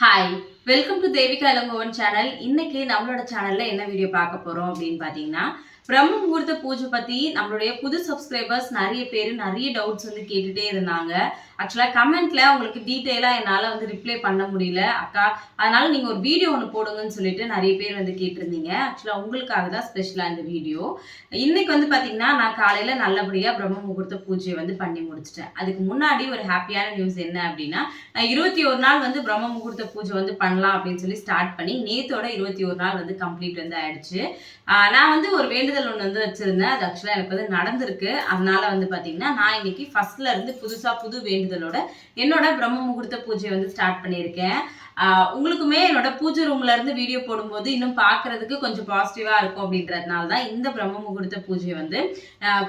Hi, welcome to Devika Ilangovan channel. இன்னைக்கு நம்மளோட சேனல்ல என்ன வீடியோ பார்க்க போறோம் அப்படின்னு பார்த்தீங்கன்னா, பிரம்ம முகூர்த்த பூஜை பத்தி நம்மளுடைய புது சப்ஸ்கிரைபர்ஸ் நிறைய பேர் நிறைய டவுட்ஸ் வந்து கேட்டுட்டே இருந்தாங்க. ஆக்சுவலா கமெண்ட்ல உங்களுக்கு டீட்டெயிலா என்னால வந்து ரிப்ளை பண்ண முடியல அக்கா, அதனால நீங்க ஒரு வீடியோ ஒன்று போடுங்கன்னு சொல்லிட்டு நிறைய பேர் வந்து கேட்டிருந்தீங்க. ஆக்சுவலா உங்களுக்காக தான் ஸ்பெஷலா இந்த வீடியோ. இன்னைக்கு வந்து பாத்தீங்கன்னா நான் காலையில நல்லபடியா பிரம்ம முகூர்த்த பூஜையை வந்து பண்ணி முடிச்சிட்டேன். அதுக்கு முன்னாடி ஒரு ஹாப்பியான நியூஸ் என்ன அப்படின்னா, நான் 21 நாள் வந்து பிரம்ம முகூர்த்த பூஜை வந்து பண்ணலாம் அப்படின்னு சொல்லி ஸ்டார்ட் பண்ணி நேத்தோட 21 நாள் வந்து கம்ப்ளீட் வந்து ஆயிடுச்சு. நான் வந்து ஒரு வேண்டுதல் ஒன்று வந்து வச்சிருந்தேன். அது ஆக்சுவலா எனக்கு வந்து நடந்திருக்கு. அதனால வந்து பாத்தீங்கன்னா நான் இன்னைக்கு ஃபர்ஸ்ட்ல இருந்து புது வேண்டுதலோட என்னோட பிரம்ம முகூர்த்த பூஜையை வந்து ஸ்டார்ட் பண்ணியிருக்கேன். உங்களுக்குமே என்னோட பூஜை ரூம்ல இருந்து வீடியோ போடும்போது இன்னும் பார்க்கறதுக்கு கொஞ்சம் பாசிட்டிவா இருக்கும் அப்படின்றதுனால தான் இந்த பிரம்ம முகூர்த்த பூஜை வந்து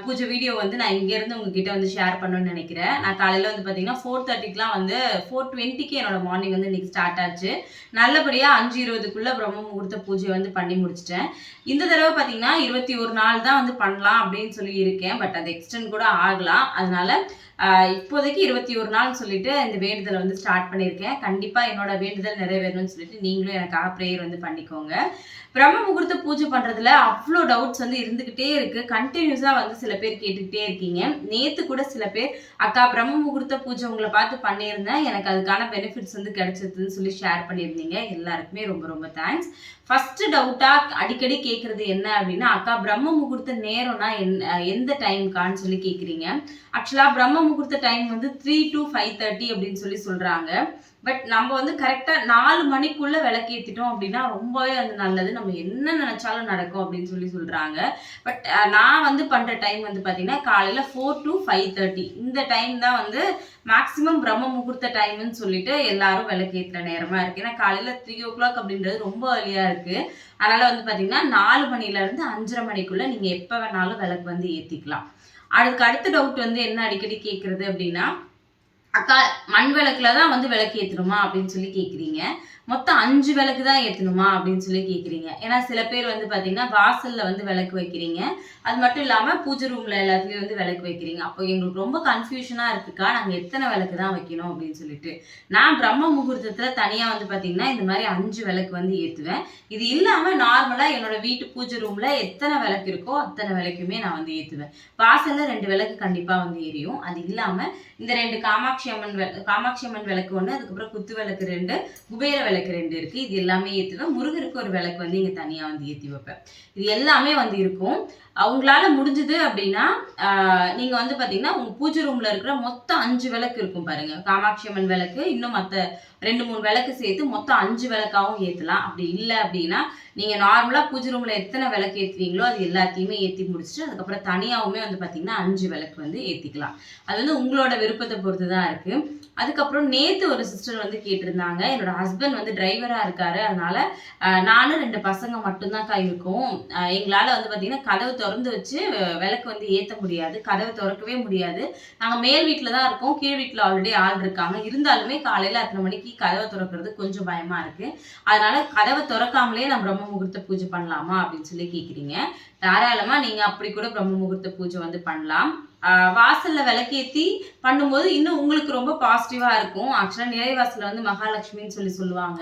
பூஜை வீடியோ வந்து நான் இங்க இருந்து உங்ககிட்ட வந்து ஷேர் பண்ணணும்னு நினைக்கிறேன். நான் காலையில வந்து பாத்தீங்கன்னா 4:30க்குலாம் வந்து 4:20க்கு என்னோட மார்னிங் வந்து இன்னைக்கு ஸ்டார்ட் ஆச்சு. நல்லபடியா 5:20க்குள்ள பிரம்ம முகூர்த்த பூஜை வந்து பண்ணி முடிச்சிட்டேன். இந்த தடவை பாத்தீங்கன்னா 21 நாள் தான் வந்து பண்ணலாம் அப்படின்னு சொல்லி இருக்கேன். பட் அது எக்ஸ்டெண்ட் கூட ஆகலாம். அதனால இப்போதைக்கு 21 நாள் சொல்லிட்டு இந்த வேண்டுதலை வந்து ஸ்டார்ட் பண்ணியிருக்கேன். கண்டிப்பா என்னோட வேண்டுதல் நிறைவேறணும்னு சொல்லிட்டு நீங்களும் எனக்காக ப்ரேயர் வந்து பண்ணிக்கோங்க. பிரம்ம முகூர்த்த பூஜை பண்றதுல அவ்வளோ டவுட்ஸ் வந்து இருந்துகிட்டே இருக்கு. கண்டினியூஸா வந்து சில பேர் கேட்டுக்கிட்டே இருக்கீங்க. நேத்து கூட சில பேர் அக்கா பிரம்ம முகூர்த்த பூஜை உங்களை பார்த்து பண்ணியிருந்தேன், எனக்கு அதுக்கான பெனிஃபிட்ஸ் வந்து கிடைச்சதுன்னு சொல்லி ஷேர் பண்ணியிருந்தீங்க. எல்லாருக்குமே ரொம்ப ரொம்ப தேங்க்ஸ். ஃபர்ஸ்ட் டவுட்டா அடிக்கடி கேட்கறது என்ன அப்படின்னா, அக்கா பிரம்ம முகூர்த்த நேரம்னா எந்த டைம்கான்னு சொல்லி கேட்குறீங்க. ஆக்சுவலா பிரம்ம முகூர்த்த டைம் வந்து 3 to 5:30 அப்படின்னு சொல்லி சொல்றாங்க. பட் நம்ம வந்து கரெக்டா 4 மணிக்குள்ள விளக்கேத்திட்டோம் அப்படின்னா ரொம்பவே வந்து நல்லது. நம்ம என்ன நினைச்சாலும் நடக்கும் அப்படின்னு சொல்லி சொல்றாங்க. பட் நான் வந்து பண்ற டைம் வந்து பாத்தீங்கன்னா காலையில 4 to 5:30 இந்த டைம் தான் வந்து மேக்சிமம் பிரம்ம முகூர்த்த டைம்னு சொல்லிட்டு எல்லாரும் விளக்கேத்துற நேரமா இருக்கு. ஏன்னா காலையில 3 o'clock அப்படின்றது ரொம்ப early-ஆ இருக்கு. அதனால வந்து பாத்தீங்கன்னா 4 மணில இருந்து 5:30 மணிக்குள்ள நீங்க எப்ப வேணாலும் விளக்கு வந்து ஏத்திக்கலாம். அதுக்கு அடுத்த டவுட் வந்து என்ன அடிக்கடி கேட்கறது அப்படின்னா, அக்கா மண் விளக்குல தான் வந்து விளக்கு ஏத்தணுமா அப்படின்னு சொல்லி கேக்குறீங்க. மொத்தம் 5 விளக்கு தான் ஏத்தணுமா அப்படின்னு சொல்லி கேக்குறீங்க. ஏன்னா சில பேர் வந்து பாத்தீங்கன்னா வாசல்ல வந்து விளக்கு வைக்கிறீங்க. அது மட்டும் இல்லாம பூஜை ரூம்ல எல்லாத்துலயும் வந்து விளக்கு வைக்கிறீங்க. அப்போ எங்களுக்கு ரொம்ப கன்ஃபியூஷனா இருக்குக்கா, நாங்க எத்தனை விளக்கு தான் வைக்கணும் அப்படின்னு சொல்லிட்டு. நான் பிரம்ம முகூர்த்தத்துல தனியா வந்து பாத்தீங்கன்னா இந்த மாதிரி 5 விளக்கு வந்து ஏத்துவேன். இது இல்லாம நார்மலா என்னோட வீட்டு பூஜை ரூம்ல எத்தனை விளக்கு இருக்கோ அத்தனை விளக்குமே நான் வந்து ஏத்துவேன். வாசல்ல 2 விளக்கு கண்டிப்பா வந்து எரியும். அது இல்லாம இந்த 2 காமாட்சி அம்மன் விளக்கு ஒண்ணு, அதுக்கப்புறம் குத்து விளக்கு 2, குபேர விளக்கு 2 இருக்கு. இது எல்லாமே ஏத்துவேன். முருகருக்கு ஒரு விளக்கு வந்து இங்க தனியா வந்து ஏத்தி வைப்பேன். இது எல்லாமே வந்து இருக்கும். உங்களால முடிஞ்சது அப்படின்னா நீங்க வந்து பாத்தீங்கன்னா உங்க பூஜை ரூம்ல இருக்கிற மொத்தம் 5 விளக்கு இருக்கும் பாருங்க. காமாட்சி அம்மன் விளக்கு, இன்னும் மத்த 2, 3 விளக்கு சேர்த்து மொத்தம் 5 விளக்காவும் ஏத்தலாம். அப்படி இல்லை அப்படின்னா நீங்க நார்மலா பூஜை ரூம்ல எத்தனை விளக்கு ஏத்துவீங்களோ அது எல்லாத்தையுமே ஏத்தி முடிச்சுட்டு அதுக்கப்புறம் தனியாவுமே வந்து பாத்தீங்கன்னா 5 விளக்கு வந்து ஏத்திக்கலாம். அது வந்து உங்களோட விருப்பத்தை பொறுத்து தான் இருக்கு. அதுக்கப்புறம் நேத்து ஒரு சிஸ்டர் வந்து கேட்டிருந்தாங்க, என்னோட ஹஸ்பண்ட் வந்து டிரைவரா இருக்காரு, அதனால நானும் 2 பசங்க மட்டும்தான்க்கா இருக்கோம். எங்களால வந்து பாத்தீங்கன்னா கதவு திறந்து வச்சு விளக்கு வந்து ஏத்த முடியாது, கதவை திறக்கவே முடியாது. நாங்க மேல் வீட்டுல தான் இருக்கோம், கீழ் வீட்டுல ஆல்ரெடி ஆள் இருக்காங்க. இருந்தாலுமே காலையில அத்தனை மணிக்கு கதவை திறக்கிறது கொஞ்சம் பயமா இருக்கு. அதனால கதவை திறக்காமலே நான் பிரம்ம முகூர்த்த பூஜை பண்ணலாமா அப்படின்னு சொல்லி கேக்குறீங்க. தாராளமா நீங்க அப்படி கூட பிரம்ம முகூர்த்த பூஜை வந்து பண்ணலாம். வாசல்ல விளக்கேத்தி பண்ணும்போது இன்னும் உங்களுக்கு ரொம்ப பாசிட்டிவா இருக்கும். ஆக்சுவலா நிலைவாசல்ல வந்து மகாலட்சுமின்னு சொல்லி சொல்லுவாங்க.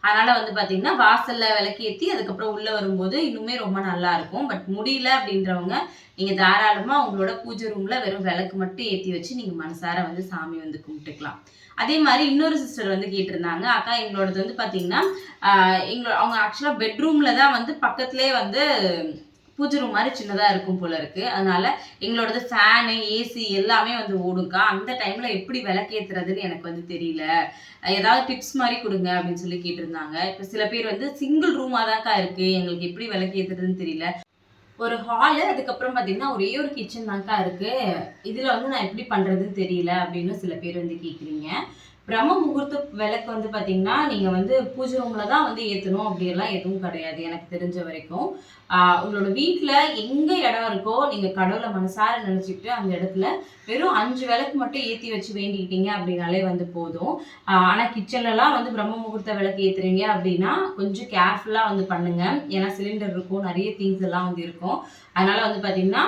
அதனால வந்து பாத்தீங்கன்னா வாசல்ல விளக்கேத்தி அதுக்கப்புறம் உள்ள வரும்போது இன்னுமே ரொம்ப நல்லா இருக்கும். பட் முடியல அப்படின்றவங்க நீங்க தாராளமா உங்களோட பூஜை ரூம்ல வெறும் விளக்கு மட்டும் ஏத்தி வச்சு நீங்க மனசார வந்து சாமி வந்து கும்பிட்டுக்கலாம். அதே மாதிரி இன்னொரு சிஸ்டர் வந்து கேட்டிருந்தாங்க, அக்கா எங்களோடது வந்து பாத்தீங்கன்னா அவங்க ஆக்சுவலா பெட்ரூம்ல தான் வந்து பக்கத்துலயே வந்து பூஜை ரூம் மாதிரி சின்னதா இருக்கும் போல இருக்கு. அதனால எங்களோடது ஃபேனு, ஏசி எல்லாமே வந்து ஓடும்க்கா. அந்த டைம்ல எப்படி விளக்கேத்துறதுன்னு எனக்கு வந்து தெரியல, ஏதாவது டிப்ஸ் மாதிரி கொடுங்க அப்படின்னு சொல்லி கேட்டிருந்தாங்க. இப்ப சில பேர் வந்து சிங்கிள் ரூமா தான்க்கா இருக்கு, எங்களுக்கு எப்படி விளக்கேத்துறதுன்னு தெரியல, ஒரு ஹாலு அதுக்கப்புறம் பாத்தீங்கன்னா ஒரே ஒரு கிச்சன் தான்க்கா இருக்கு, இதுல வந்து நான் எப்படி பண்றதுன்னு தெரியல அப்படின்னு சில பேர் வந்து கேக்குறீங்க. பிரம்ம முகூர்த்த விளக்கு வந்து பாத்தீங்கன்னா நீங்க வந்து பூஜை ரூம்ல தான் வந்து ஏத்தணும் அப்படியெல்லாம் எதுவும் கிடையாது எனக்கு தெரிஞ்ச வரைக்கும். உங்களோட வீட்டுல எங்க இடம் இருக்கோ நீங்க கடவுளை மனசார நினைச்சுக்கிட்டு அந்த இடத்துல வெறும் 5 விளக்கு மட்டும் ஏத்தி வச்சு வேண்டிக்கிட்டீங்க அப்படின்னாலே வந்து போதும். ஆனா கிச்சன்ல எல்லாம் வந்து பிரம்ம முகூர்த்த விளக்கு ஏத்துறீங்க அப்படின்னா கொஞ்சம் கேர்ஃபுல்லா வந்து பண்ணுங்க. ஏன்னா சிலிண்டர் இருக்கும், நிறைய திங்ஸ் எல்லாம் வந்து இருக்கும். அதனால வந்து பாத்தீங்கன்னா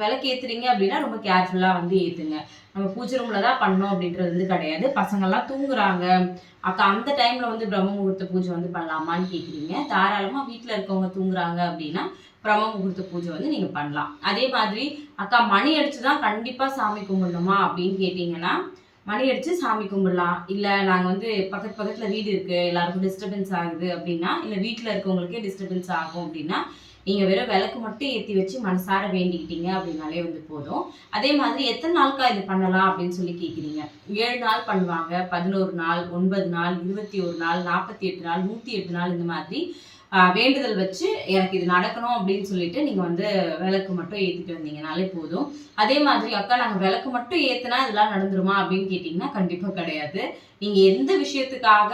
விளக்கு ஏத்துறீங்க அப்படின்னா ரொம்ப கேர்ஃபுல்லா வந்து ஏத்துங்க. நம்ம பூஜை ரூம்ல தான் பண்ணோம் அப்படின்றது வந்து கிடையாது. பசங்கள்லாம் தூங்குறாங்க அக்கா, அந்த டைம்ல வந்து பிரம்ம முகூர்த்த பூஜை வந்து பண்ணலாமான்னு கேட்குறீங்க. தாராளமா வீட்டில் இருக்கவங்க தூங்குறாங்க அப்படின்னா பிரம்ம முகூர்த்த பூஜை வந்து நீங்க பண்ணலாம். அதே மாதிரி அக்கா மணி அடிச்சு தான் கண்டிப்பா சாமி கும்பிடணுமா அப்படின்னு கேட்டீங்கன்னா, மணி அடிச்சு சாமி கும்பிடலாம். இல்ல நாங்க வந்து பக்கத்துல வீடு இருக்கு, எல்லாருக்கும் டிஸ்டர்பன்ஸ் ஆகுது அப்படின்னா, இல்ல வீட்டுல இருக்கவங்களுக்கே டிஸ்டர்பன்ஸ் ஆகும் அப்படின்னா, நீங்க வெறும் விளக்கு மட்டும் ஏத்தி வச்சு மனசார வேண்டிக்கிட்டீங்க அப்படின்னாலே வந்து போதும். அதே மாதிரி எத்தனை நாளுக்கா இது பண்ணலாம் அப்படின்னு சொல்லி கேட்குறீங்க. 7 நாள் பண்ணுவாங்க, 11 நாள், 9 நாள், 21 நாள், 48 நாள், 108 நாள் இந்த மாதிரி வேண்டுதல் வச்சு எனக்கு இது நடக்கணும் அப்படின்னு சொல்லிட்டு நீங்க வந்து விளக்கு மட்டும் ஏத்திட்டு வந்தீங்கனாலே போதும். அதே மாதிரி அக்கா நாங்க விளக்கு மட்டும் ஏத்துனா இதெல்லாம் நடந்துருமா அப்படின்னு கேட்டீங்கன்னா கண்டிப்பா கிடையாது. நீங்க எந்த விஷயத்துக்காக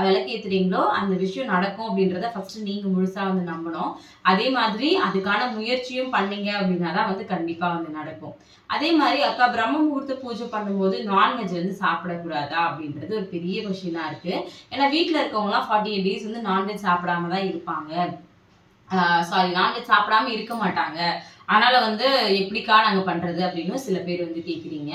விளக்கு ஏத்துறீங்களோ அந்த விஷயம் நடக்கும் அப்படின்றத ஃபர்ஸ்ட் நீங்க முழுசா வந்து நம்பணும். அதே மாதிரி அதுக்கான முயற்சியும் பண்ணீங்க அப்படின்னா தான் வந்து கண்டிப்பா வந்து நடக்கும். அதே மாதிரி அக்கா பிரம்ம முகூர்த்த பூஜை பண்ணும்போது நான்வெஜ் வந்து சாப்பிடக்கூடாதா அப்படின்றது ஒரு பெரிய கொஸ்டினா இருக்கு. ஏன்னா வீட்டுல இருக்கவங்கலாம் 48 டேஸ் வந்து நான்வெஜ் சாப்பிடாம தான் இருப்பாங்க. சாரி, நான்வெஜ் சாப்பிடாம இருக்க மாட்டாங்க. அதனால வந்து எப்படிக்கா நாங்க பண்றது அப்படின்னு சில பேர் வந்து கேக்குறீங்க.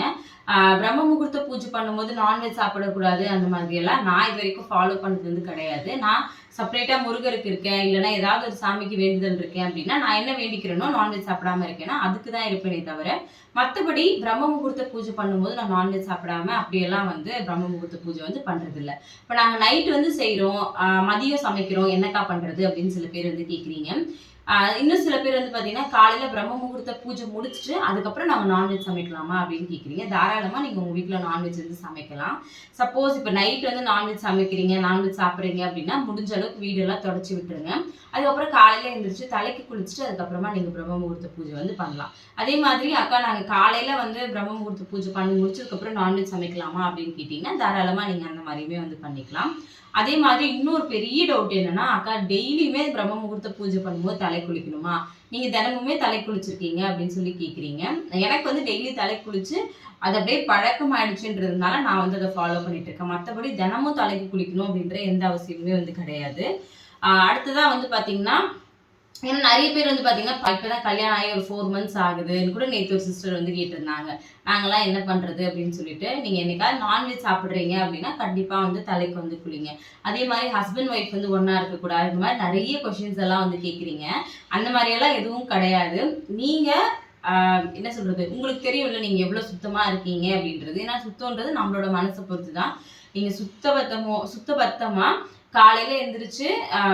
பிரம்ம முகூர்த்த பூஜை பண்ணும்போது நான்வெஜ் சாப்பிடக்கூடாது அந்த மாதிரி எல்லாம் நான் இது வரைக்கும் ஃபாலோ பண்ணது வந்து கிடையாது. நான் செப்பரேட்டா முருகருக்கு இருக்கேன், இல்லைன்னா ஏதாவது ஒரு சாமிக்கு வேண்டுதல் இருக்கேன் அப்படின்னா நான் என்ன வேண்டிக்கிறேனோ நான்வெஜ் சாப்பிடாம இருக்கேன்னா அதுக்கு தான் இருப்பேனே தவிர, மற்றபடி பிரம்ம முகூர்த்த பூஜை பண்ணும்போது நான் நான்வெஜ் சாப்பிடாம அப்படியெல்லாம் வந்து பிரம்ம முகூர்த்த பூஜை வந்து பண்றது இல்லை. இப்போ நாங்கள் நைட் வந்து செய்கிறோம், மதியம் சமைக்கிறோம், என்னக்கா பண்றது அப்படின்னு சில பேர் வந்து கேட்குறீங்க. இன்னும் சில பேர் வந்து பார்த்தீங்கன்னா காலையில பிரம்ம முகூர்த்த பூஜை முடிச்சுட்டு அதுக்கப்புறம் நாங்கள் நான்வெஜ் சமைக்கலாமா அப்படின்னு கேட்குறீங்க. தாராளமாக நீங்கள் உங்கள் வீட்டில் நான்வெஜ் வந்து சமைக்கலாம். சப்போஸ் இப்போ நைட் வந்து நான்வெஜ் சமைக்கிறீங்க, நான்வெஜ் சாப்பிட்றீங்க அப்படின்னா முடிஞ்ச அளவுக்கு வீடெல்லாம் தொடச்சி விட்டுருங்க. அதுக்கப்புறம் காலையில எழுந்திரிச்சு தலைக்கு குளிச்சுட்டு அதுக்கப்புறமா நீங்கள் பிரம்ம முகூர்த்த பூஜை வந்து பண்ணலாம். அதே மாதிரி அக்கா நாங்கள் காலையில வந்து பிரம்ம முகூர்த்த பூஜை பண்ணி முடிச்சதுக்கப்புறம் நான்வெஜ் சமைக்கலாமா அப்படின்னு கேட்டிங்கன்னா தாராளமாக நீங்கள் அந்த மாதிரியுமே வந்து பண்ணிக்கலாம். அதே மாதிரி இன்னொரு பெரிய டவுட் என்னன்னா, அக்கா டெய்லியுமே பிரம்ம முகூர்த்த பூஜை பண்ணும்போது தலை குளிக்கணுமா? நீங்க தினமுமே தலை குளிச்சிருக்கீங்க அப்படின்னு சொல்லி கேட்குறீங்க. எனக்கு வந்து டெய்லி தலை குளிச்சு அது அப்படியே பழக்கம் ஆயிடுச்சுன்றதுனால நான் வந்து அதை ஃபாலோ பண்ணிட்டு இருக்கேன். மற்றபடி தினமும் தலைக்கு குளிக்கணும் அப்படின்ற எந்த அவசியமுமே வந்து கிடையாது. அடுத்ததா வந்து பாத்தீங்கன்னா, ஏன்னா நிறைய பேர் வந்து பாத்தீங்கன்னா இப்பதான் கல்யாணம் ஆகி ஒரு 4 மந்த்ஸ் ஆகுதுன்னு கூட நேற்று ஒரு சிஸ்டர் வந்து கேட்டிருந்தாங்க. நாங்களாம் என்ன பண்றது அப்படின்னு சொல்லிட்டு, நீங்க என்னைக்காவது நான்வெஜ் சாப்பிடுறீங்க அப்படின்னா கண்டிப்பா வந்து தலைக்கு வந்து குளிங்க. அதே மாதிரி ஹஸ்பண்ட் ஒய்ஃப் வந்து ஒண்ணா இருக்கக்கூடாது, இந்த மாதிரி நிறைய கொஸ்டின்ஸ் எல்லாம் வந்து கேட்குறீங்க. அந்த மாதிரி எல்லாம் எதுவும் கிடையாது. நீங்க என்ன சொல்றது, உங்களுக்கு தெரியும்ல நீங்க எவ்வளவு சுத்தமா இருக்கீங்க அப்படின்றது. ஏன்னா சுத்தம்ன்றது நம்மளோட மனசை பொறுத்து தான். நீங்க சுத்தபத்தமா காலையில எந்திரிச்சு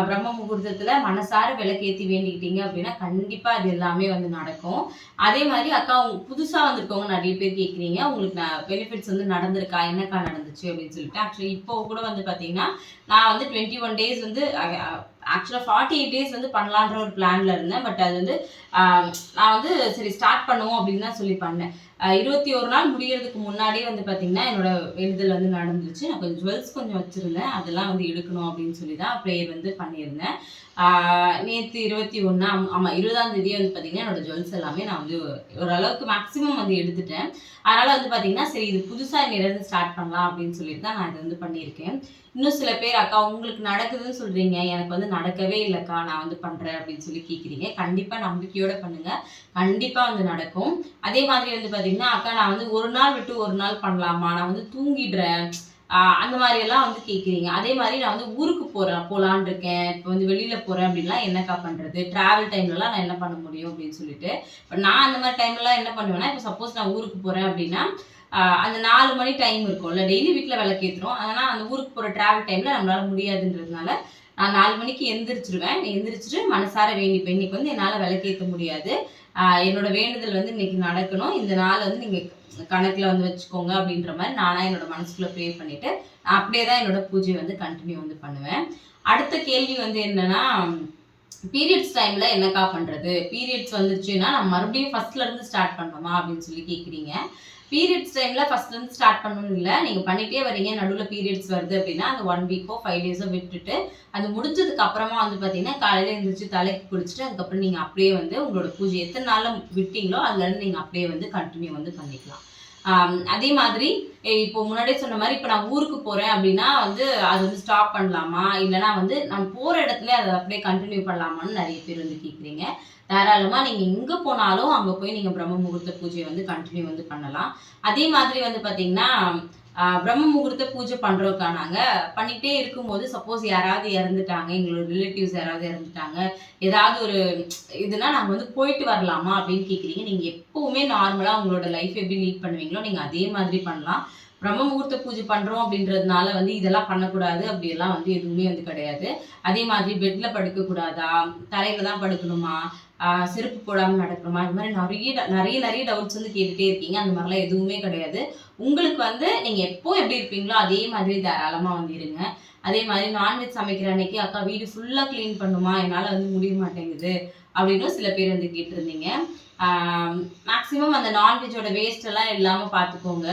பிரம்ம முகூர்த்தத்துல மனசார விளக்கேத்தி வேண்டிக்கிட்டீங்க அப்படின்னா கண்டிப்பா அது எல்லாமே வந்து நடக்கும். அதே மாதிரி அக்கா புதுசா வந்திருக்கவங்க நிறைய பேர் கேட்குறீங்க, உங்களுக்கு பெனிஃபிட்ஸ் வந்து நடந்திருக்கா, என்னக்கா நடந்துச்சு அப்படின்னு சொல்லிட்டு. ஆக்சுவலி இப்போ கூட வந்து பாத்தீங்கன்னா நான் வந்து 21 டேஸ் வந்து ஆக்சுவலாக 48 டேஸ் வந்து பண்ணலான்ற ஒரு பிளான்ல இருந்தேன். பட் அது வந்து நான் வந்து சரி ஸ்டார்ட் பண்ணுவோம் அப்படின்னு தான் சொல்லி பண்ணேன். 21 நாள் முடியறதுக்கு முன்னாடியே வந்து பார்த்தீங்கன்னா என்னோட வேண்டுதல் வந்து நடந்துருச்சு. நான் கொஞ்சம் ஜுவல்ஸ் கொஞ்சம் வச்சிருந்தேன், அதெல்லாம் வந்து எடுக்கணும் அப்படின்னு சொல்லி தான் ப்ரேயர் வந்து பண்ணியிருந்தேன். நேற்று 21 ஆமாம் 20ஆம் தேதியே வந்து பார்த்தீங்கன்னா என்னோட ஜுவல்ஸ் எல்லாமே நான் வந்து ஓரளவுக்கு மேக்ஸிமம் வந்து எடுத்துட்டேன். அதனால வந்து பார்த்தீங்கன்னா சரி இது புதுசாக இன்னிலேருந்து ஸ்டார்ட் பண்ணலாம் அப்படின்னு சொல்லிட்டு தான் நான் இதை வந்து பண்ணியிருக்கேன். இன்னும் சில பேர் அக்கா உங்களுக்கு நடக்குதுன்னு சொல்றீங்க, எனக்கு வந்து நடக்கவே இல்லைக்கா நான் வந்து பண்றேன் அப்படின்னு சொல்லி கேட்குறீங்க. கண்டிப்பா நம்பிக்கையோட பண்ணுங்க, கண்டிப்பா வந்து நடக்கும். அதே மாதிரி வந்து பாத்தீங்கன்னா அக்கா நான் வந்து ஒரு நாள் விட்டு ஒரு நாள் பண்ணலாமா, நான் வந்து தூங்கிடுறேன் அந்த மாதிரி எல்லாம் வந்து கேட்குறீங்க. அதே மாதிரி நான் வந்து ஊருக்கு போலான் இருக்கேன், இப்போ வந்து வெளியில போறேன் அப்படின்லாம் என்னக்கா பண்றது, டிராவல் டைம்லலாம் நான் என்ன பண்ண முடியும் அப்படின்னு சொல்லிட்டு. இப்போ நான் அந்த மாதிரி டைம்லலாம் என்ன பண்ணுவேன்னா, இப்போ சப்போஸ் நான் ஊருக்கு போறேன் அப்படின்னா அந்த 4 மணி டைம் இருக்கும்ல, டெய்லி வீட்டில் விளக்கேற்றுறோம். அதனால் அந்த ஊருக்கு போகிற டிராவல் டைமில் நம்மளால முடியாதுன்றதுனால நான் 4 மணிக்கு எந்திரிச்சிருவேன். எந்திரிச்சிட்டு மனசார வேண்டிப்பேன், இன்னைக்கு வந்து என்னால் விளக்கேற்ற முடியாது, என்னோட வேண்டுதல் வந்து இன்னைக்கு நடக்கணும், இந்த நாள் வந்து நீங்கள் கணக்கில் வந்து வச்சுக்கோங்க அப்படின்ற மாதிரி நானாக என்னோட மனசுக்குள்ளே ப்ரே பண்ணிவிட்டு நான் அப்படியே தான் என்னோட பூஜையை வந்து கண்டினியூ வந்து பண்ணுவேன். அடுத்த கேள்வி வந்து என்னன்னா, பீரியட்ஸ் டைம்ல என்னக்கா பண்றது, பீரியட்ஸ் வந்துருச்சுன்னா நான் மறுபடியும் ஃபர்ஸ்ட்ல இருந்து ஸ்டார்ட் பண்ணணுமா அப்படின்னு சொல்லி கேட்குறீங்க. பீரியட்ஸ் டைம்ல ஃபர்ஸ்ட்ல இருந்து ஸ்டார்ட் பண்ணணும் இல்லை, நீங்க பண்ணிட்டே வரீங்க, நடுவில் பீரியட்ஸ் வருது அப்படின்னா அந்த 1 வீக்கோ 5 டேஸோ விட்டுட்டு அது முடிஞ்சதுக்கு அப்புறமா வந்து பாத்தீங்கன்னா காலையில எழுந்திரிச்சு தலைக்கு குளிச்சுட்டு அதுக்கப்புறம் நீங்க அப்படியே வந்து உங்களோட பூஜை எத்தனை நாள்ல விட்டீங்களோ அதுல இருந்து நீங்க அப்படியே வந்து கண்டினியூ வந்து பண்ணிக்கலாம். அதே மாதிரி இப்போ முன்னாடியே சொன்ன மாதிரி இப்போ நான் ஊருக்கு போறேன் அப்படின்னா வந்து அது வந்து ஸ்டாப் பண்ணலாமா, இல்லைன்னா வந்து நான் போற இடத்துல அதை அப்படியே கண்டினியூ பண்ணலாமான்னு நிறைய பேர் வந்து கேட்குறீங்க. தாராளமா நீங்க எங்க போனாலும் அங்க போய் நீங்க பிரம்ம முகூர்த்த பூஜையை வந்து கண்டினியூ வந்து பண்ணலாம். அதே மாதிரி வந்து பாத்தீங்கன்னா பிரம்ம முகூர்த்த பூஜை பண்றோம்க்கா நாங்க. பண்ணிக்கிட்டே இருக்கும்போது சப்போஸ் யாராவது இறந்துட்டாங்க, எங்களோட ரிலேட்டிவ்ஸ் யாராவது இறந்துட்டாங்க, ஏதாவது ஒரு இதுனா நாங்க வந்து போயிட்டு வரலாமா அப்படின்னு கேட்குறீங்க. நீங்க எப்பவுமே நார்மலா உங்களோட லைஃப் எப்படி லீட் பண்ணுவீங்களோ நீங்க அதே மாதிரி பண்ணலாம். பிரம்ம முகூர்த்த பூஜை பண்றோம் அப்படின்றதுனால வந்து இதெல்லாம் பண்ணக்கூடாது அப்படியெல்லாம் வந்து எதுவுமே வந்து கிடையாது. அதே மாதிரி பெட்ல படுக்க கூடாதா, தரையில தான் படுக்கணுமா, செருப்பு போடாம நடக்கணுமா, இது மாதிரி நிறைய நிறைய நிறைய டவுட்ஸ் வந்து கேட்டுட்டே இருக்கீங்க. அந்த மாதிரிலாம் எதுவுமே கிடையாது. உங்களுக்கு வந்து நீங்க எப்போ எப்படி இருப்பீங்களோ அதே மாதிரி தாராளமா வந்து இருங்க. அதே மாதிரி நான்வெஜ் சமைக்கிற அன்னைக்கு அக்கா வீடு ஃபுல்லா கிளீன் பண்ணுமா, என்னால வந்து முடிய மாட்டேங்குது அப்படின்னு சில பேர் வந்து கேட்டிருந்தீங்க. மேக்சிமம் அந்த நான்வெஜ்ஜோட வேஸ்ட் எல்லாம் இல்லாம பார்த்துக்கோங்க.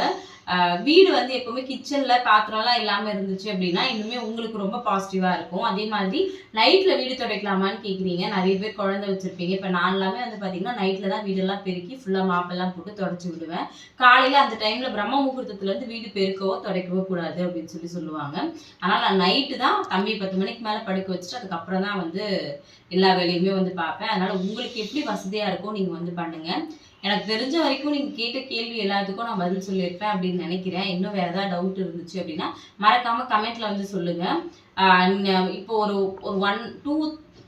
வீடு வந்து எப்பவுமே கிச்சன்ல பாத்திரம்லாம் இல்லாம இருந்துச்சு அப்படின்னா இன்னுமே உங்களுக்கு ரொம்ப பாசிட்டிவா இருக்கும். அதே மாதிரி நைட்ல வீடு துடைக்கலாமான்னு கேக்குறீங்க. நிறைய பேர் குழந்தை வச்சிருப்பீங்க. இப்ப நான் எல்லாமே வந்து பாத்தீங்கன்னா நைட்ல தான் வீடெல்லாம் பெருக்கி ஃபுல்லா மாப்பெல்லாம் போட்டு தொடச்சு விடுவேன். காலையில அந்த டைம்ல பிரம்ம முகூர்த்தத்துல இருந்து வீடு பெருக்கவோ துடைக்கவோ கூடாது அப்படின்னு சொல்லுவாங்க. அதனால நான் நைட்டு தான் தம்பி 10 மணிக்கு மேல படுக்க வச்சுட்டு அதுக்கப்புறம் தான் வந்து எல்லா வேலையுமே வந்து பார்ப்பேன். அதனால உங்களுக்கு எப்படி வசதியா இருக்கோ நீங்க வந்து பண்ணுங்க. எனக்கு தெரிஞ்ச வரைக்கும் நீங்க கேட்ட கேள்வி எல்லாத்துக்கும் நான் பதில் சொல்லியிருப்பேன் அப்படின்னு நினைக்கிறேன். இன்னும் வேற ஏதாவது டவுட் இருந்துச்சு அப்படின்னா மறக்காம கமெண்ட்ல வந்து சொல்லுங்க. இப்போ ஒரு ஒரு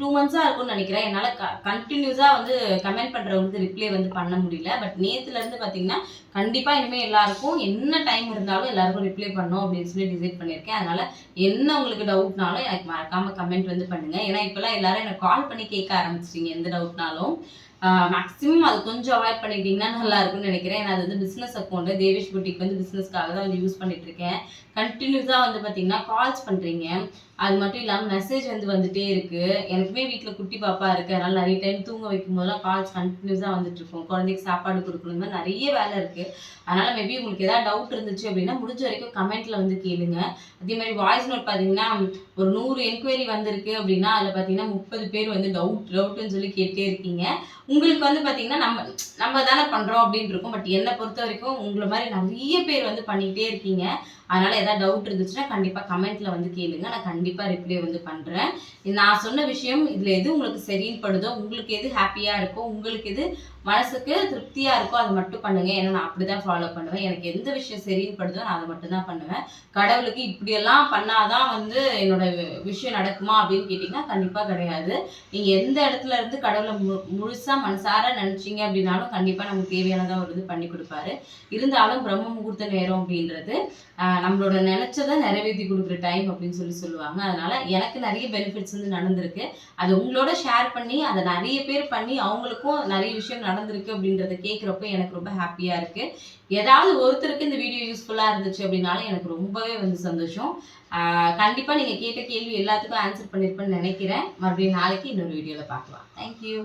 2 மந்த்ஸா இருக்கும்னு நினைக்கிறேன். என்னால கண்டினியூஸா வந்து கமெண்ட் பண்றவங்களுக்கு ரிப்ளை வந்து பண்ண முடியல. பட் நேத்துல இருந்து பாத்தீங்கன்னா கண்டிப்பா இனிமே எல்லாருக்கும் என்ன டைம் இருந்தாலும் எல்லாருக்கும் ரிப்ளை பண்ணணும் அப்படின்னு டிசைட் பண்ணியிருக்கேன். அதனால என்ன உங்களுக்கு டவுட்னாலும் எனக்கு மறக்காம கமெண்ட் வந்து பண்ணுங்க. ஏன்னா இப்பெல்லாம் எல்லாரும் எனக்கு கால் பண்ணி கேட்க ஆரம்பிச்சிட்டீங்க எந்த டவுட்னாலும். மேக்ஸிமம் அது கொஞ்சம் அவாய்ட் பண்ணிட்டீங்கன்னா நல்லா இருக்கும்னு நினைக்கிறேன். ஏன்னா அது வந்து பிசினஸ் அக்கௌண்ட் தேவேஷ் புட்டிக் வந்து பிசினஸ்க்காக தான் வந்து யூஸ் பண்ணிட்டு இருக்கேன். கண்டினியூஸா வந்து பாத்தீங்கன்னா கால்ஸ் பண்றீங்க. அது மட்டும் இல்லாம மெசேஜ் வந்து வந்துட்டே இருக்கு. எனக்குமே வீட்ல குட்டி பாப்பா இருக்கு. அதனால நிறைய டைம் தூங்க வைக்கும் போதெல்லாம் கால்ஸ் கண்டினியூஸா வந்துட்டு இருக்கும். குழந்தைக்கு சாப்பாடு கொடுக்கணும். இந்த மாதிரி நிறைய வேலை இருக்கு. அதனால மேபி உங்களுக்கு ஏதாவது டவுட் இருந்துச்சு அப்படின்னா முடிஞ்ச வரைக்கும் கமெண்ட்ல வந்து கேளுங்க. அதே மாதிரி வாய்ஸ் நோட் பாத்தீங்கன்னா ஒரு 100 என்கொயரி வந்திருக்கு அப்படின்னா அதுல பாத்தீங்கன்னா 30 பேர் வந்து டவுட்னு சொல்லி கேட்டே இருக்கீங்க. உங்களுக்கு வந்து பாத்தீங்கன்னா நம்ம தானே பண்றோம் அப்படின்னு இருக்கும். பட் என்னை பொறுத்த வரைக்கும் உங்களை மாதிரி நிறைய பேர் வந்து பண்ணிக்கிட்டே இருக்கீங்க. அதனால ஏதாவது டவுட் இருந்துச்சுன்னா கண்டிப்பா கமெண்ட்ல வந்து கேளுங்க. நான் கண்டிப்பா ரிப்ளை வந்து பண்றேன். நான் சொன்ன விஷயம் இதுல எது உங்களுக்கு சரின்னு படுதோ, உங்களுக்கு எது ஹாப்பியா இருக்கோ, உங்களுக்கு எது மனசுக்கு திருப்தியா இருக்கோ அதை மட்டும் பண்ணுங்க. ஏன்னா நான் அப்படிதான் ஃபாலோ பண்ணுவேன். எனக்கு எந்த விஷயம் சரின்னு படுதோ நான் அதை மட்டும் தான் பண்ணுவேன். கடவுளுக்கு இப்படியெல்லாம் பண்ணாதான் வந்து என்னோட விஷயம் நடக்குமா அப்படின்னு கேட்டீங்கன்னா கண்டிப்பா கிடையாது. நீங்க எந்த இடத்துல இருந்து கடவுளை முழுசா மனசார நினைச்சீங்க அப்படின்னாலும் கண்டிப்பா நமக்கு தேவையானதா ஒரு இது பண்ணி கொடுப்பாரு. இருந்தாலும் பிரம்ம முகூர்த்த நேரம் அப்படின்றது நம்மளோட நினைச்சதை நிறைவேற்றி கொடுக்குற டைம் அப்படின்னு சொல்லுவாங்க. அதனால எனக்கு நிறைய பெனிஃபிட்ஸ் வந்து நடந்திருக்கு. அது உங்களோட ஷேர் பண்ணி அதை நிறைய பேர் பண்ணி அவங்களுக்கும் நிறைய விஷயம் நடந்திருக்கு அப்படின்றத கேட்குறப்ப எனக்கு ரொம்ப ஹாப்பியா இருக்கு. ஏதாவது ஒருத்தருக்கு இந்த வீடியோ யூஸ்ஃபுல்லா இருந்துச்சு அப்படின்னாலும் எனக்கு ரொம்பவே வந்து சந்தோஷம். கண்டிப்பா நீங்க கேட்ட கேள்வி எல்லாத்துக்கும் ஆன்சர் பண்ணிருப்பேன்னு நினைக்கிறேன். மறுபடியும் நாளைக்கு இன்னொரு வீடியோல பார்க்கலாம். தேங்க்யூ.